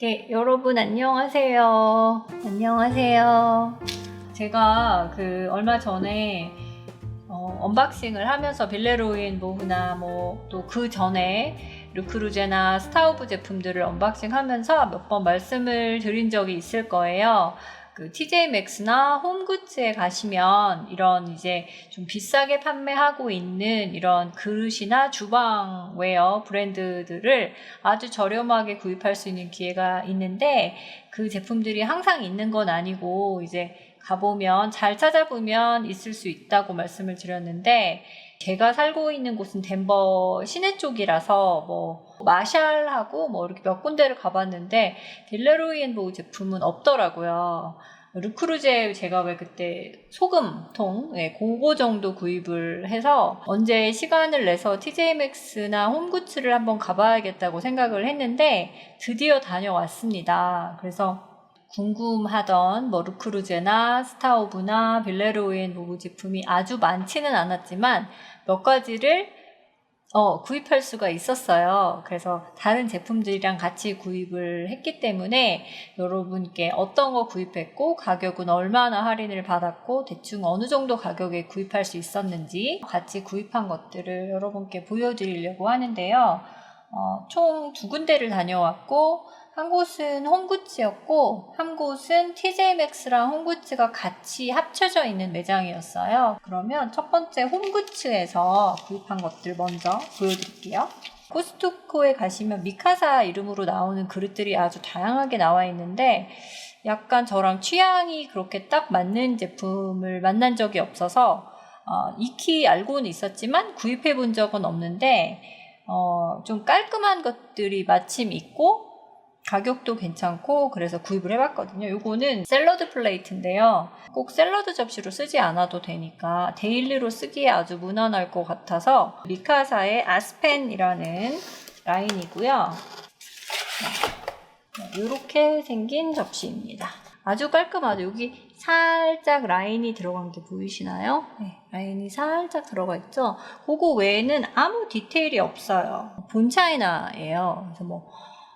네, 여러분 안녕하세요. 안녕하세요. 제가 얼마 전에 언박싱을 하면서 빌레로인 모브나 또 그 전에 르크루제나 스타우브 제품들을 언박싱 하면서 몇 번 말씀을 드린 적이 있을 거예요. TJ 맥스나 홈굿즈에 가시면 이런 이제 좀 비싸게 판매하고 있는 이런 그릇이나 주방웨어 브랜드들을 아주 저렴하게 구입할 수 있는 기회가 있는데, 그 제품들이 항상 있는 건 아니고 이제 가보면 잘 찾아보면 있을 수 있다고 말씀을 드렸는데, 제가 살고 있는 곳은 덴버 시내 쪽이라서 마샬하고 이렇게 몇 군데를 가봤는데 빌레로이 앤 보우 제품은 없더라고요. 르크루제 제가 왜 그때 소금통 그거 정도 구입을 해서 언제 시간을 내서 TJ 맥스나 홈굿즈를 한번 가봐야겠다고 생각을 했는데 드디어 다녀왔습니다. 그래서 궁금하던 르크루제나 스타우브나 빌레로이 앤 보우 제품이 아주 많지는 않았지만 몇 가지를 구입할 수가 있었어요. 그래서 다른 제품들이랑 같이 구입을 했기 때문에 여러분께 어떤 거 구입했고 가격은 얼마나 할인을 받았고 대충 어느 정도 가격에 구입할 수 있었는지 같이 구입한 것들을 여러분께 보여드리려고 하는데요. 총 2군데를 다녀왔고 한 곳은 홈굿즈였고 한 곳은 TJ 맥스랑 홈굿즈가 같이 합쳐져 있는 매장이었어요. 그러면 첫 번째 홈굿즈에서 구입한 것들 먼저 보여드릴게요. 코스트코에 가시면 미카사 이름으로 나오는 그릇들이 아주 다양하게 나와 있는데 약간 저랑 취향이 그렇게 딱 맞는 제품을 만난 적이 없어서 익히 알고는 있었지만 구입해 본 적은 없는데 좀 깔끔한 것들이 마침 있고 가격도 괜찮고 그래서 구입을 해봤거든요. 요거는 샐러드 플레이트인데요. 꼭 샐러드 접시로 쓰지 않아도 되니까 데일리로 쓰기에 아주 무난할 것 같아서 미카사의 아스펜이라는 라인이고요. 이렇게 생긴 접시입니다. 아주 깔끔하죠. 여기 살짝 라인이 들어간 게 보이시나요? 네, 라인이 살짝 들어가 있죠. 그거 외에는 아무 디테일이 없어요. 본차이나예요. 그래서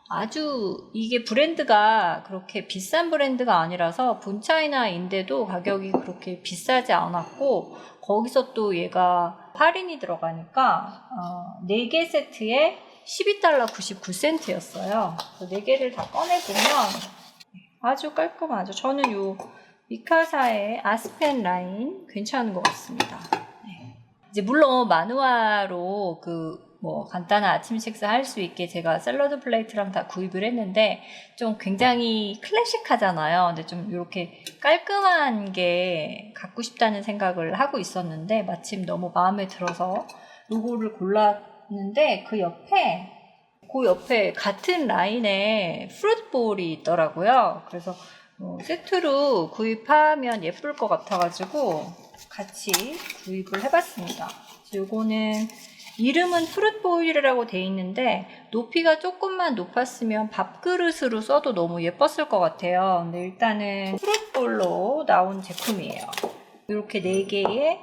아주 이게 브랜드가 그렇게 비싼 브랜드가 아니라서 본차이나인데도 가격이 그렇게 비싸지 않았고 거기서 또 얘가 할인이 들어가니까 4개 세트에 $12 99센트였어요. 4개를 다 꺼내보면 아주 깔끔하죠. 저는 요 미카사의 아스펜 라인 괜찮은 것 같습니다. 네. 이제 물론 마누아로 간단한 아침 식사 할 수 있게 제가 샐러드 플레이트랑 다 구입을 했는데 좀 굉장히 클래식하잖아요. 근데 좀 이렇게 깔끔한 게 갖고 싶다는 생각을 하고 있었는데 마침 너무 마음에 들어서 요거를 골랐는데 그 옆에 같은 라인에 프루트볼이 있더라고요. 그래서 세트로 구입하면 예쁠 것 같아가지고 같이 구입을 해봤습니다. 요거는 이름은 프루트볼이라고 돼 있는데 높이가 조금만 높았으면 밥그릇으로 써도 너무 예뻤을 것 같아요. 근데 일단은 프루트볼로 나온 제품이에요. 이렇게 4개에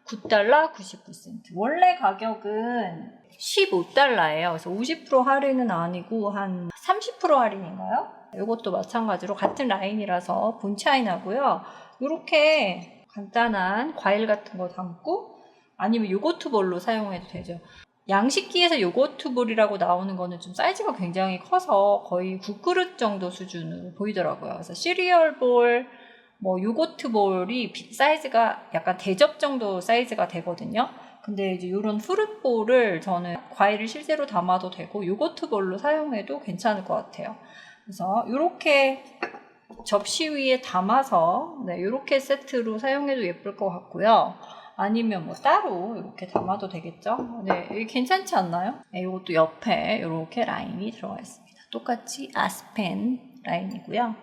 $9 99센트. 원래 가격은 $15예요. 그래서 50% 할인은 아니고 한 30% 할인인가요? 이것도 마찬가지로 같은 라인이라서 본차이나고요. 이렇게 간단한 과일 같은 거 담고 아니면 요거트 볼로 사용해도 되죠. 양식기에서 요거트 볼이라고 나오는 거는 좀 사이즈가 굉장히 커서 거의 국그릇 정도 수준으로 보이더라고요. 그래서 시리얼 볼, 요거트 볼이 사이즈가 약간 대접 정도 사이즈가 되거든요. 근데 이제 이런 프루트 볼을 저는 과일을 실제로 담아도 되고 요거트 볼로 사용해도 괜찮을 것 같아요. 그래서 이렇게 접시 위에 담아서 이렇게 세트로 사용해도 예쁠 것 같고요. 아니면 따로 이렇게 담아도 되겠죠? 네, 이게 괜찮지 않나요? 네, 이것도 옆에 이렇게 라인이 들어가 있습니다. 똑같이 아스펜 라인이고요.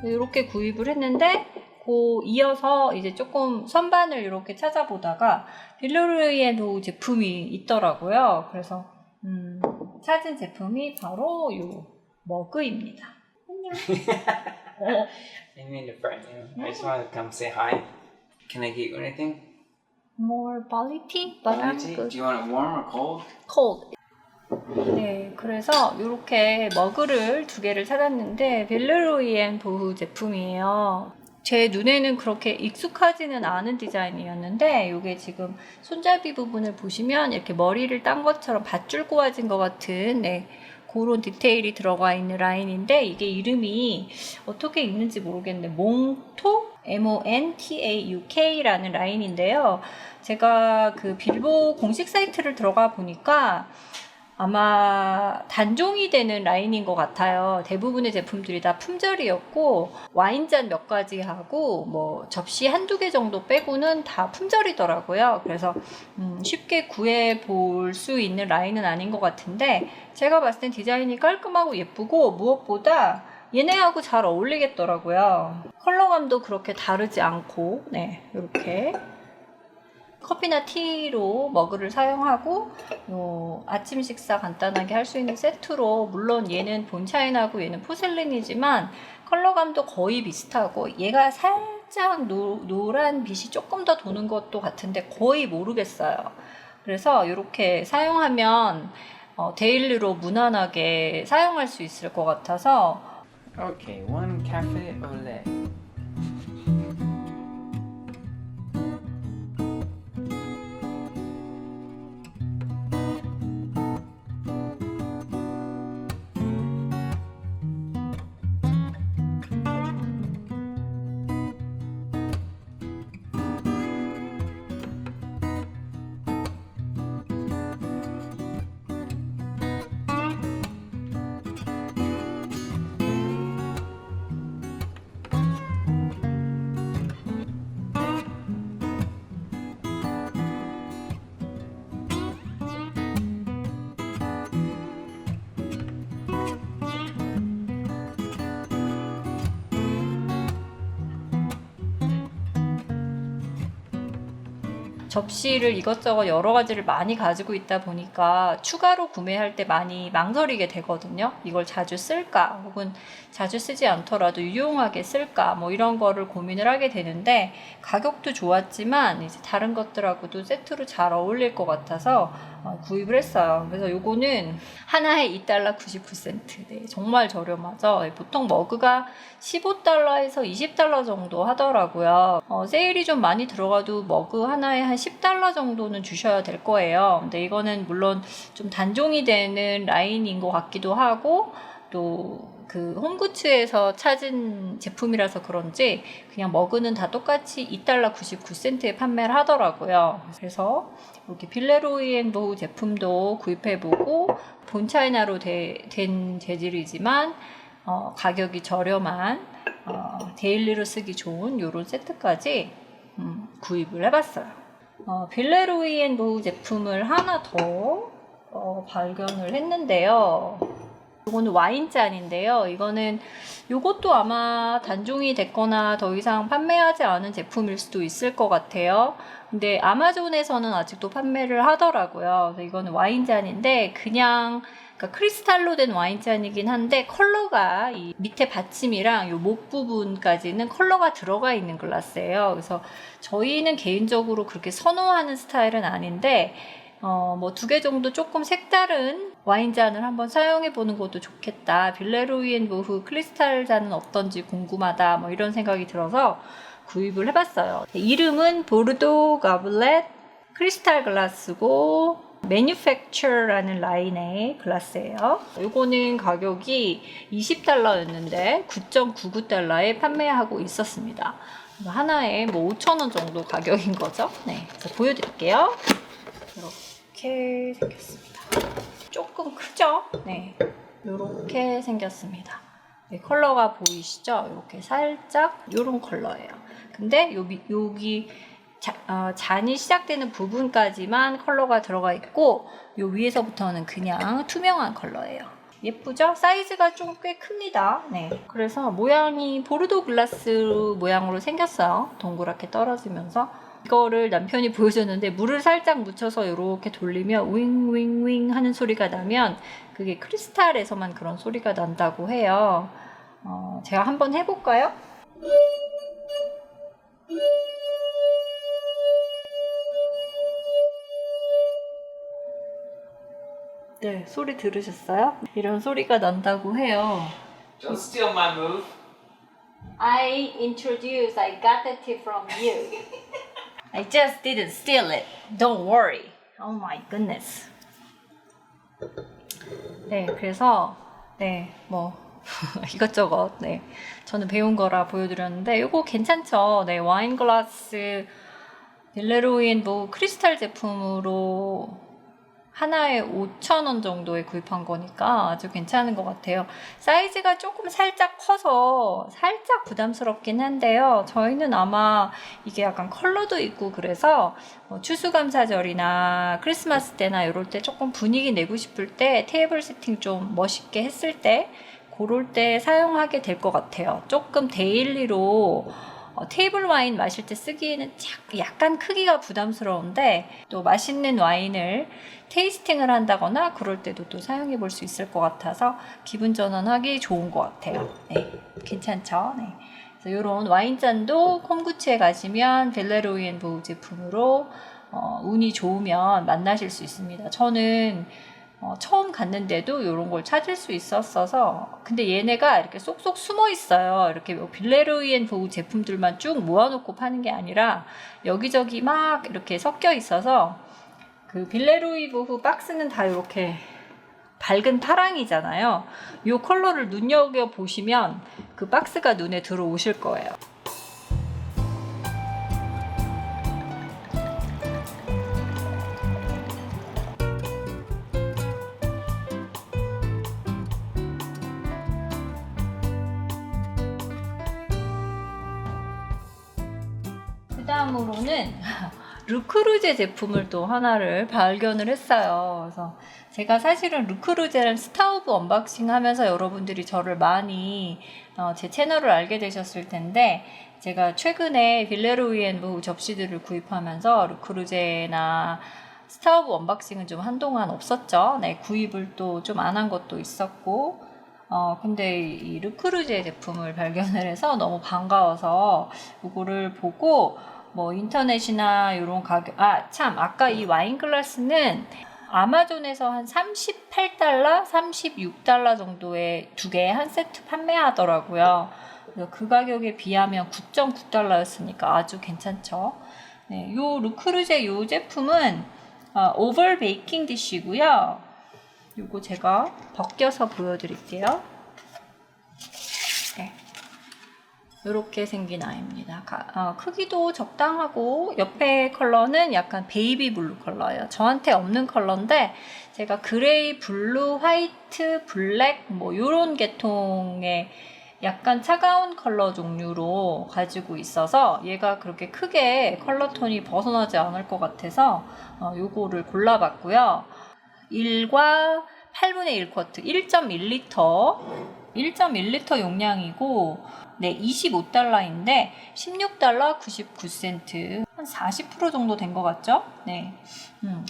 이렇게 구입을 했는데 이어서 이제 조금 선반을 이렇게 찾아보다가 빌루루이앤 제품이 있더라고요. 그래서 찾은 제품이 바로 요 머그입니다. 안녕. I mean the friend, you know. I just wanted to come say hi. Can I get you anything? More barley tea, but I'm Do good. you want it warm or cold? Cold. 네, 그래서 이렇게 머그를 2개를 찾았는데 빌루루이앤 제품이에요. 제 눈에는 그렇게 익숙하지는 않은 디자인이었는데 이게 지금 손잡이 부분을 보시면 이렇게 머리를 딴 것처럼 밧줄 꼬아진 것 같은 그런 디테일이 들어가 있는 라인인데 이게 이름이 어떻게 읽는지 모르겠는데 몽톡? MONTAUK라는 라인인데요. 제가 그 빌보 공식 사이트를 들어가 보니까 아마 단종이 되는 라인인 것 같아요. 대부분의 제품들이 다 품절이었고 와인잔 몇 가지 하고 뭐 접시 1-2개 정도 빼고는 다 품절이더라고요. 그래서 쉽게 구해볼 수 있는 라인은 아닌 것 같은데 제가 봤을 땐 디자인이 깔끔하고 예쁘고 무엇보다 얘네하고 잘 어울리겠더라고요. 컬러감도 그렇게 다르지 않고 이렇게 커피나 티로 머그를 사용하고 아침 식사 간단하게 할 수 있는 세트로 물론 얘는 본차인하고 얘는 포셀린이지만 컬러감도 거의 비슷하고 얘가 살짝 노란 빛이 조금 더 도는 것도 같은데 거의 모르겠어요. 그래서 이렇게 사용하면 데일리로 무난하게 사용할 수 있을 것 같아서 Okay, 1 cafe au lait. 접시를 이것저것 여러 가지를 많이 가지고 있다 보니까 추가로 구매할 때 많이 망설이게 되거든요. 이걸 자주 쓸까 혹은 자주 쓰지 않더라도 유용하게 쓸까 뭐 이런 거를 고민을 하게 되는데 가격도 좋았지만 이제 다른 것들하고도 세트로 잘 어울릴 것 같아서 구입을 했어요. 그래서 요거는 하나에 $2.99. 네, 정말 저렴하죠. 보통 머그가 $15에서 $20 정도 하더라고요. 세일이 좀 많이 들어가도 머그 하나에 한 $10 정도는 주셔야 될 거예요. 근데 이거는 물론 좀 단종이 되는 라인인 것 같기도 하고 또 그 홈구츠에서 찾은 제품이라서 그런지 그냥 머그는 다 똑같이 $2.99에 판매를 하더라고요. 그래서 이렇게 빌루루이앤 제품도 구입해보고 본차이나로 된 재질이지만 가격이 저렴한 데일리로 쓰기 좋은 이런 세트까지 구입을 해봤어요. 빌루루이앤 제품을 하나 더 발견을 했는데요. 이거는 와인잔인데요. 이것도 아마 단종이 됐거나 더 이상 판매하지 않은 제품일 수도 있을 것 같아요. 근데 아마존에서는 아직도 판매를 하더라고요. 그래서 이거는 와인잔인데 그러니까 크리스탈로 된 와인잔이긴 한데 컬러가 이 밑에 받침이랑 요 목 부분까지는 컬러가 들어가 있는 글라스예요. 그래서 저희는 개인적으로 그렇게 선호하는 스타일은 아닌데 뭐 2개 정도 조금 색다른 와인잔을 한번 사용해 보는 것도 좋겠다. 빌루루이앤 크리스탈 잔은 어떤지 궁금하다. 뭐 이런 생각이 들어서 구입을 해봤어요. 이름은 보르도 가블렛 크리스탈 글라스고 Manufacture라는 라인의 글라스예요. 이거는 가격이 $20였는데 9.99달러에 판매하고 있었습니다. 하나에 뭐 5,000원 정도 가격인 거죠. 네, 그래서 보여드릴게요. 이렇게 생겼습니다. 조금 크죠? 네, 이렇게 생겼습니다. 네, 컬러가 보이시죠? 이렇게 살짝 이런 컬러예요. 근데 여기 잔이 시작되는 부분까지만 컬러가 들어가 있고 요 위에서부터는 그냥 투명한 컬러예요. 예쁘죠? 사이즈가 좀 꽤 큽니다. 네. 그래서 모양이 보르도 글라스 모양으로 생겼어요. 동그랗게 떨어지면서. 이거를 남편이 보여줬는데 물을 살짝 묻혀서 이렇게 돌리면 윙윙윙 하는 소리가 나면 그게 크리스탈에서만 그런 소리가 난다고 해요. 제가 한번 해볼까요? 네, 소리 들으셨어요? 이런 소리가 난다고 해요. Don't steal my move. I introduced, I got the tip from you. I just didn't steal it. Don't worry. Oh my goodness. 네, 그래서 네, 뭐 이것저것 네, 저는 배운 거라 보여드렸는데 이거 괜찮죠? 네, 와인 글라스 빌레로이 뭐 크리스탈 제품으로 하나에 5,000원 정도에 구입한 거니까 아주 괜찮은 것 같아요. 사이즈가 조금 살짝 커서 살짝 부담스럽긴 한데요. 저희는 아마 이게 약간 컬러도 있고 그래서 추수감사절이나 크리스마스 때나 이럴 때 조금 분위기 내고 싶을 때 테이블 세팅 좀 멋있게 했을 때 그럴 때 사용하게 될 것 같아요. 조금 데일리로 테이블 와인 마실 때 쓰기에는 약간 크기가 부담스러운데 또 맛있는 와인을 테이스팅을 한다거나 그럴 때도 또 사용해 볼 수 있을 것 같아서 기분 전환하기 좋은 것 같아요. 네, 괜찮죠? 네. 그래서 이런 와인잔도 콤구치에 가시면 벨레로이 앤 보우 제품으로 운이 좋으면 만나실 수 있습니다. 저는 처음 갔는데도 이런 걸 찾을 수 있었어서 근데 얘네가 이렇게 쏙쏙 숨어 있어요. 이렇게 뭐 빌레로이 앤 보우 제품들만 쭉 모아놓고 파는 게 아니라 여기저기 막 이렇게 섞여 있어서 그 빌레로이 보우 박스는 다 이렇게 밝은 파랑이잖아요. 이 컬러를 눈여겨보시면 그 박스가 눈에 들어오실 거예요. 그 다음으로는 르크루제 제품을 또 하나를 발견을 했어요. 그래서 제가 사실은 르크루제랑 스타우브 언박싱 하면서 여러분들이 저를 많이 제 채널을 알게 되셨을 텐데 제가 최근에 빌레로이 앤 보우 접시들을 구입하면서 르크루제나 스타우브 언박싱은 좀 한동안 없었죠. 네, 구입을 또 좀 안 한 것도 있었고 근데 이 르크루제 제품을 발견을 해서 너무 반가워서 이거를 보고 뭐 인터넷이나 이런 가격 참 아까 이 와인 글라스는 아마존에서 한 38달러, 36달러 정도에 두 개 한 세트 판매하더라고요. 그래서 그 가격에 비하면 9.9달러였으니까 아주 괜찮죠. 네, 요 르크루제 요 제품은 오벌 베이킹 디쉬고요. 요거 제가 벗겨서 보여드릴게요. 네. 이렇게 생긴 아이입니다. 크기도 적당하고 옆에 컬러는 약간 베이비 블루 컬러예요. 저한테 없는 컬러인데 제가 그레이, 블루, 화이트, 블랙 뭐 이런 계통의 약간 차가운 컬러 종류로 가지고 있어서 얘가 그렇게 크게 컬러 톤이 벗어나지 않을 것 같아서 요거를 골라봤고요. 1과 8분의 1 쿼트 1.1리터 1.1리터 용량이고 네 25달러인데 16달러 99센트 한 40% 정도 된 것 같죠? 네,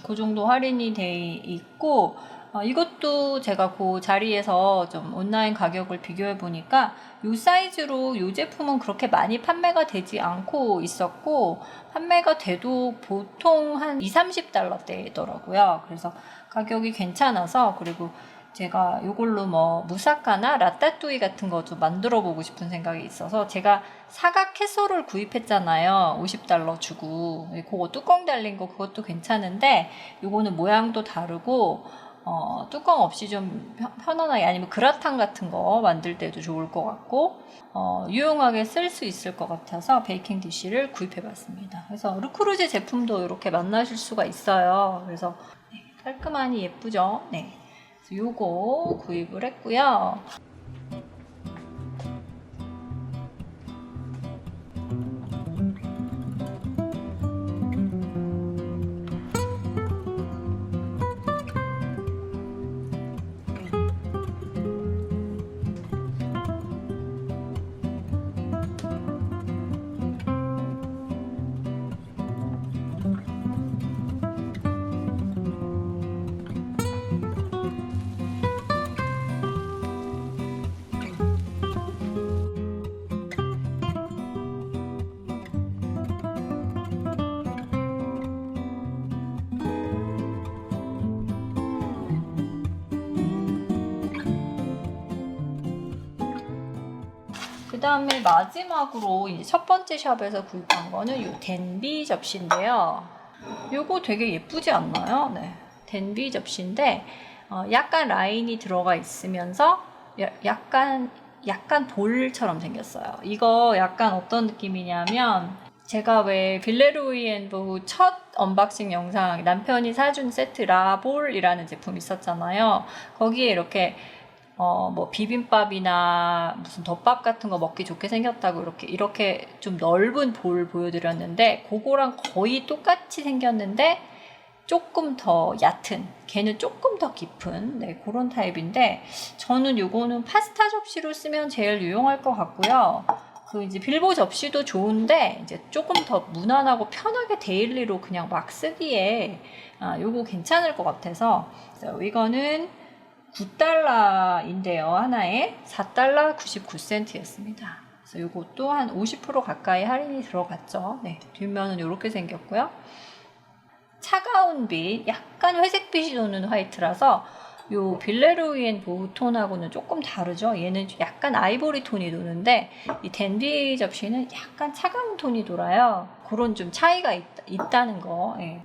그 정도 할인이 돼 있고 이것도 제가 그 자리에서 좀 온라인 가격을 비교해 보니까 이 사이즈로 이 제품은 그렇게 많이 판매가 되지 않고 있었고 판매가 돼도 보통 한 20-30달러대더라고요. 그래서 가격이 괜찮아서 그리고 제가 이걸로 뭐 무사카나 라따뚜이 같은 거 좀 만들어 보고 싶은 생각이 있어서 제가 사각 캐서롤 구입했잖아요. 50달러 주고 그거 뚜껑 달린 거 그것도 괜찮은데 이거는 모양도 다르고 뚜껑 없이 좀 편안하게 아니면 그라탕 같은 거 만들 때도 좋을 것 같고 유용하게 쓸 수 있을 것 같아서 베이킹 디쉬를 구입해 봤습니다. 그래서 르크루제 제품도 이렇게 만나실 수가 있어요. 그래서 네, 깔끔하니 예쁘죠? 네. 그래서 요거 구입을 했고요. 다음에 마지막으로 이제 첫 번째 샵에서 구입한 거는 이 덴비 접시인데요. 요거 되게 예쁘지 않나요? 네. 덴비 접시인데 약간 라인이 들어가 있으면서 약간 볼처럼 생겼어요. 이거 약간 어떤 느낌이냐면 제가 왜 빌레로이 앤 보우 첫 언박싱 영상 남편이 사준 세트 라볼이라는 제품 있었잖아요. 거기에 이렇게 뭐 비빔밥이나 무슨 덮밥 같은 거 먹기 좋게 생겼다고 이렇게 좀 넓은 볼 보여드렸는데 그거랑 거의 똑같이 생겼는데 조금 더 얕은, 걔는 조금 더 깊은 그런 타입인데 저는 요거는 파스타 접시로 쓰면 제일 유용할 것 같고요. 그 이제 빌보 접시도 좋은데 이제 조금 더 무난하고 편하게 데일리로 그냥 막 쓰기에 요거 괜찮을 것 같아서 이거는 9달러인데요. 하나에 4달러 99센트였습니다. 그래서 요것도 한 50% 가까이 할인이 들어갔죠. 네, 뒷면은 이렇게 생겼고요. 차가운 빛, 약간 회색빛이 도는 화이트라서 요 빌레로이 앤 보우 톤하고는 조금 다르죠. 얘는 약간 아이보리 톤이 도는데 이 덴비 접시는 약간 차가운 톤이 돌아요. 그런 좀 차이가 있다는 거. 예.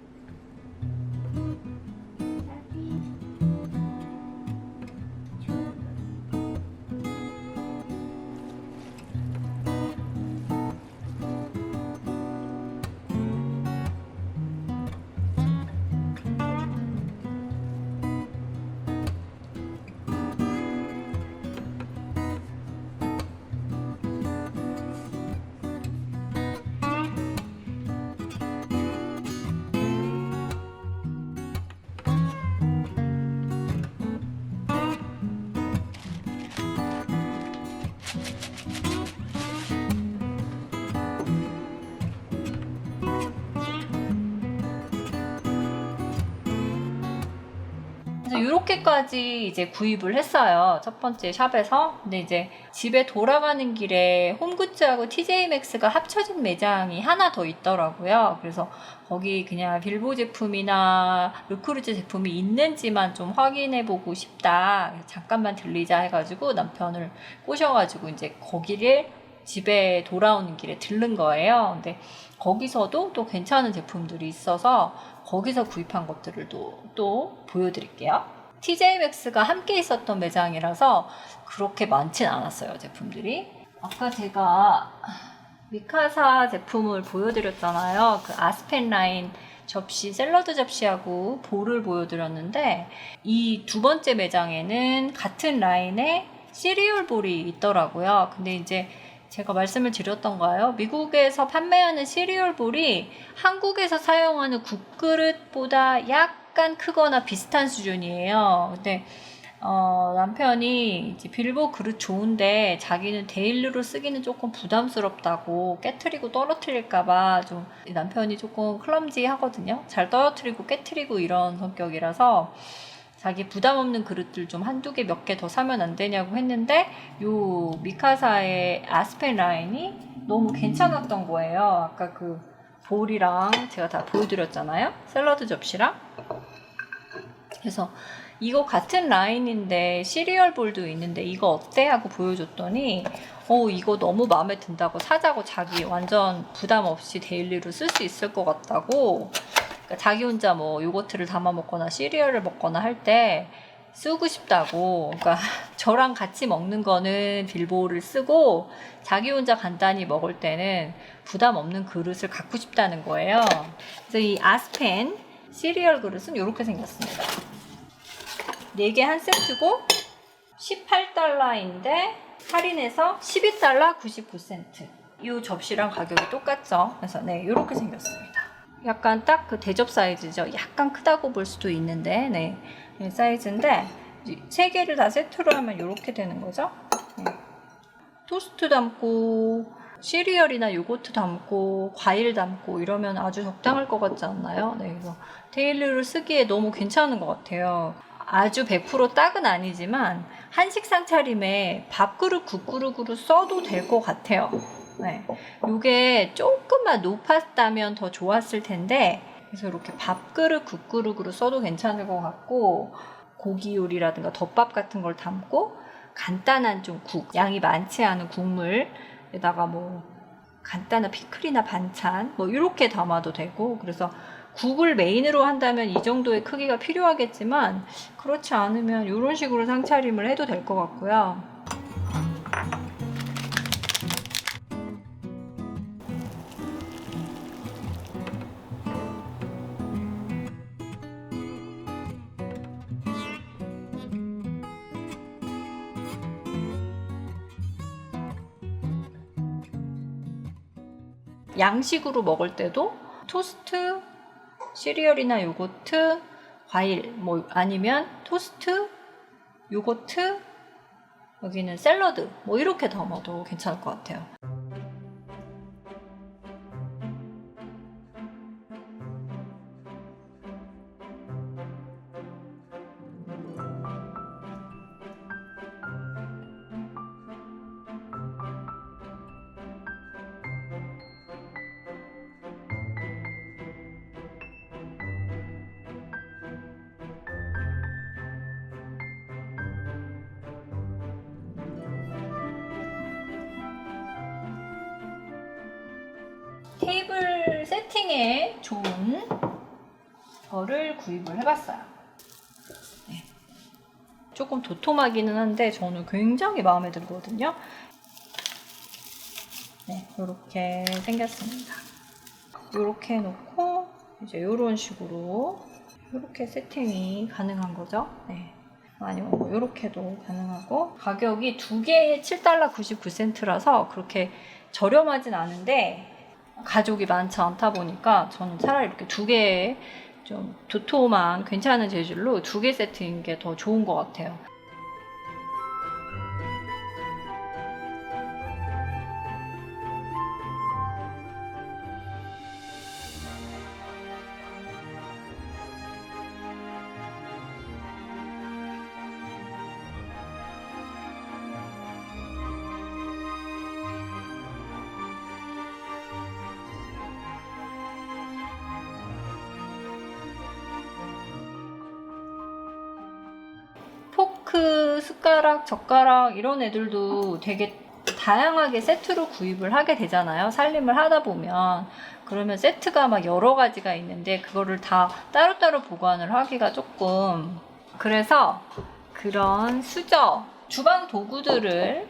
그래서 이렇게까지 이제 구입을 했어요. 첫 번째 샵에서. 근데 이제 집에 돌아가는 길에 홈굿즈하고 TJmax가 합쳐진 매장이 하나 더 있더라고요. 그래서 거기 그냥 빌보 제품이나 르크루제 제품이 있는지만 좀 확인해보고 싶다. 잠깐만 들리자 해가지고 남편을 꼬셔가지고 이제 거기를 집에 돌아오는 길에 들른 거예요. 근데 거기서도 또 괜찮은 제품들이 있어서 거기서 구입한 것들을 또 보여드릴게요. TJmax가 함께 있었던 매장이라서 그렇게 많진 않았어요, 제품들이. 아까 제가 미카사 제품을 보여드렸잖아요. 그 아스펜 라인 접시, 샐러드 접시하고 볼을 보여드렸는데 이 두 번째 매장에는 같은 라인에 시리얼 볼이 있더라고요. 근데 이제 제가 말씀을 드렸던가요? 미국에서 판매하는 시리얼 볼이 한국에서 사용하는 국그릇보다 약간 크거나 비슷한 수준이에요. 근데 남편이 이제 빌보 그릇 좋은데 자기는 데일리로 쓰기는 조금 부담스럽다고 깨트리고 떨어뜨릴까봐 좀 남편이 조금 클럼지 하거든요. 잘 떨어뜨리고 깨트리고 이런 성격이라서 자기 부담 없는 그릇들 좀 한두 개 몇 개 더 사면 안 되냐고 했는데 요 미카사의 아스펜 라인이 너무 괜찮았던 거예요. 아까 그 볼이랑 제가 다 보여드렸잖아요. 샐러드 접시랑. 그래서 이거 같은 라인인데 시리얼 볼도 있는데 이거 어때? 하고 보여줬더니 이거 너무 마음에 든다고 사자고 자기 완전 부담 없이 데일리로 쓸 수 있을 것 같다고 그러니까 자기 혼자 뭐 요거트를 담아 먹거나 시리얼을 먹거나 할 때 쓰고 싶다고 그러니까 저랑 같이 먹는 거는 빌보를 쓰고 자기 혼자 간단히 먹을 때는 부담 없는 그릇을 갖고 싶다는 거예요. 그래서 이 아스펜 시리얼 그릇은 이렇게 생겼습니다. 4개 한 세트고 18달러인데 할인해서 12달러 99센트. 이 접시랑 가격이 똑같죠. 그래서 네, 이렇게 생겼습니다. 약간 딱 그 대접 사이즈죠. 약간 크다고 볼 수도 있는데 네, 사이즈인데 3개를 다 세트로 하면 이렇게 되는 거죠. 네. 토스트 담고 시리얼이나 요거트 담고 과일 담고 이러면 아주 적당할 것 같지 않나요? 네, 그래서 데일리로 쓰기에 너무 괜찮은 것 같아요. 아주 100% 딱은 아니지만 한식상 차림에 밥그릇 국그릇으로 써도 될 것 같아요. 네, 요게 조금만 높았다면 더 좋았을 텐데 그래서 이렇게 밥그릇 국그릇으로 써도 괜찮을 것 같고 고기 요리라든가 덮밥 같은 걸 담고 간단한 좀 국, 양이 많지 않은 국물에다가 뭐 간단한 피클이나 반찬 뭐 이렇게 담아도 되고, 그래서 국을 메인으로 한다면 이 정도의 크기가 필요하겠지만 그렇지 않으면 이런 식으로 상차림을 해도 될 것 같고요. 양식으로 먹을 때도 토스트, 시리얼이나 요거트, 과일, 뭐 아니면 토스트, 요거트, 여기는 샐러드 뭐 이렇게 담아도 괜찮을 것 같아요. 테이블 세팅에 좋은 거를 구입을 해봤어요. 네. 조금 도톰하기는 한데 저는 굉장히 마음에 들거든요. 네, 이렇게 생겼습니다. 이렇게 해놓고 이제 이런 식으로 이렇게 세팅이 가능한 거죠. 네. 아니면 뭐 이렇게도 가능하고, 가격이 두 개에 $7.99라서 그렇게 저렴하진 않은데 가족이 많지 않다 보니까 저는 차라리 이렇게 두 개의 좀 도톰한 괜찮은 재질로 두 개 세트인 게 더 좋은 것 같아요. 포크, 숟가락, 젓가락 이런 애들도 되게 다양하게 세트로 구입을 하게 되잖아요. 살림을 하다 보면. 그러면 세트가 막 여러 가지가 있는데 그거를 다 따로따로 보관을 하기가 조금, 그래서 그런 수저, 주방 도구들을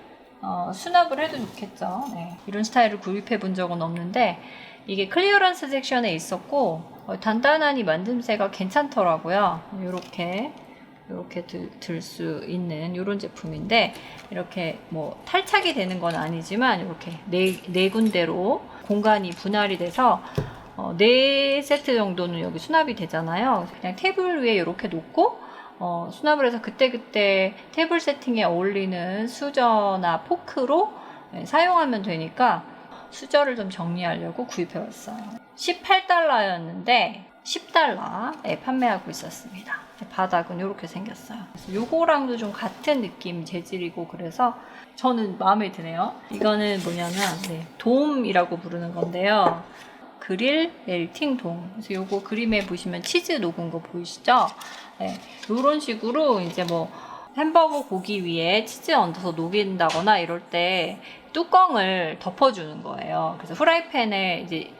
수납을 해도 좋겠죠. 네. 이런 스타일을 구입해 본 적은 없는데 이게 클리어런스 섹션에 있었고 단단하니 만듦새가 괜찮더라고요. 이렇게 들 수 있는 이런 제품인데, 이렇게 뭐 탈착이 되는 건 아니지만 이렇게 네 군데로 공간이 분할이 돼서 4세트 정도는 여기 수납이 되잖아요. 그냥 테이블 위에 이렇게 놓고 수납을 해서 그때그때 테이블 세팅에 어울리는 수저나 포크로 사용하면 되니까 수저를 좀 정리하려고 구입해왔어요. $18였는데 $10에 판매하고 있었습니다. 바닥은 이렇게 생겼어요. 그래서 요거랑도 좀 같은 느낌 재질이고 그래서 저는 마음에 드네요. 이거는 뭐냐면 돔이라고 부르는 건데요. 그릴 멜팅 돔. 그래서 요거 그림에 보시면 치즈 녹은 거 보이시죠? 네, 요런 식으로 이제 뭐 햄버거 고기 위에 치즈 얹어서 녹인다거나 이럴 때 뚜껑을 덮어주는 거예요. 그래서 후라이팬에 이제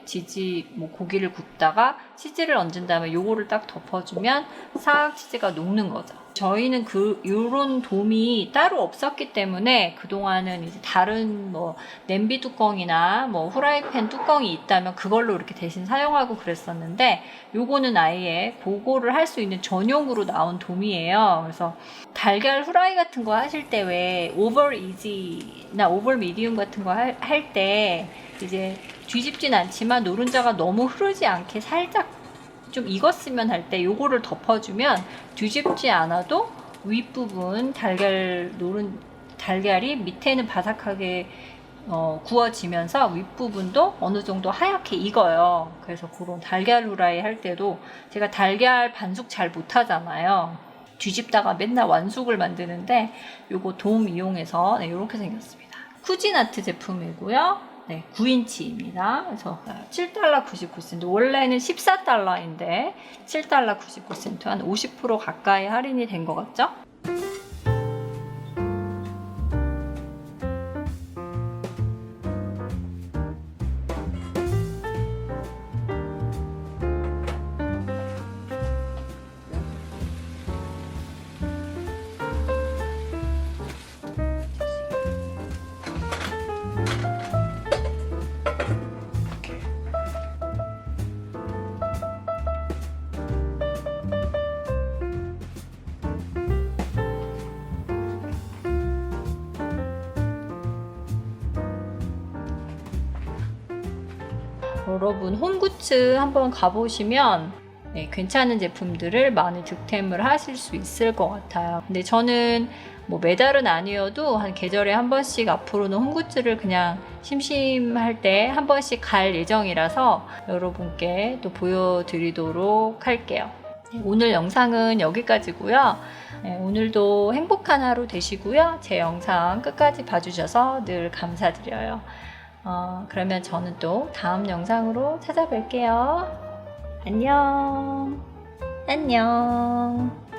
고기를 굽다가 치즈를 얹은 다음에 요거를 딱 덮어주면 싹 치즈가 녹는 거죠. 저희는 요런 돔이 따로 없었기 때문에 그동안은 이제 다른 뭐 냄비 뚜껑이나 뭐 후라이팬 뚜껑이 있다면 그걸로 이렇게 대신 사용하고 그랬었는데, 요거는 아예 그거를 할 수 있는 전용으로 나온 돔이에요. 그래서 달걀 후라이 같은 거 하실 때 왜 오버 이지나 오버 미디움 같은 거 할 때 이제 뒤집진 않지만 노른자가 너무 흐르지 않게 살짝 좀 익었으면 할 때 요거를 덮어주면 뒤집지 않아도 윗부분 달걀이 밑에는 바삭하게 구워지면서 윗부분도 어느 정도 하얗게 익어요. 그래서 그런 달걀 후라이 할 때도, 제가 달걀 반숙 잘 못하잖아요. 뒤집다가 맨날 완숙을 만드는데 요거 돔 이용해서 이렇게 생겼습니다. 쿠지나트 제품이고요. 9인치입니다. 그래서 $7.99. 원래는 $14인데 $7.99, 한 50% 가까이 할인이 된 것 같죠? 여러분 홈굿즈 한번 가보시면 네, 괜찮은 제품들을 많이 득템을 하실 수 있을 것 같아요. 근데 저는 뭐 매달은 아니어도 한 계절에 한 번씩 앞으로는 홈굿즈를 그냥 심심할 때 한 번씩 갈 예정이라서 여러분께 또 보여드리도록 할게요. 오늘 영상은 여기까지고요. 네, 오늘도 행복한 하루 되시고요. 제 영상 끝까지 봐주셔서 늘 감사드려요. 그러면 저는 또 다음 영상으로 찾아뵐게요. 안녕. 안녕.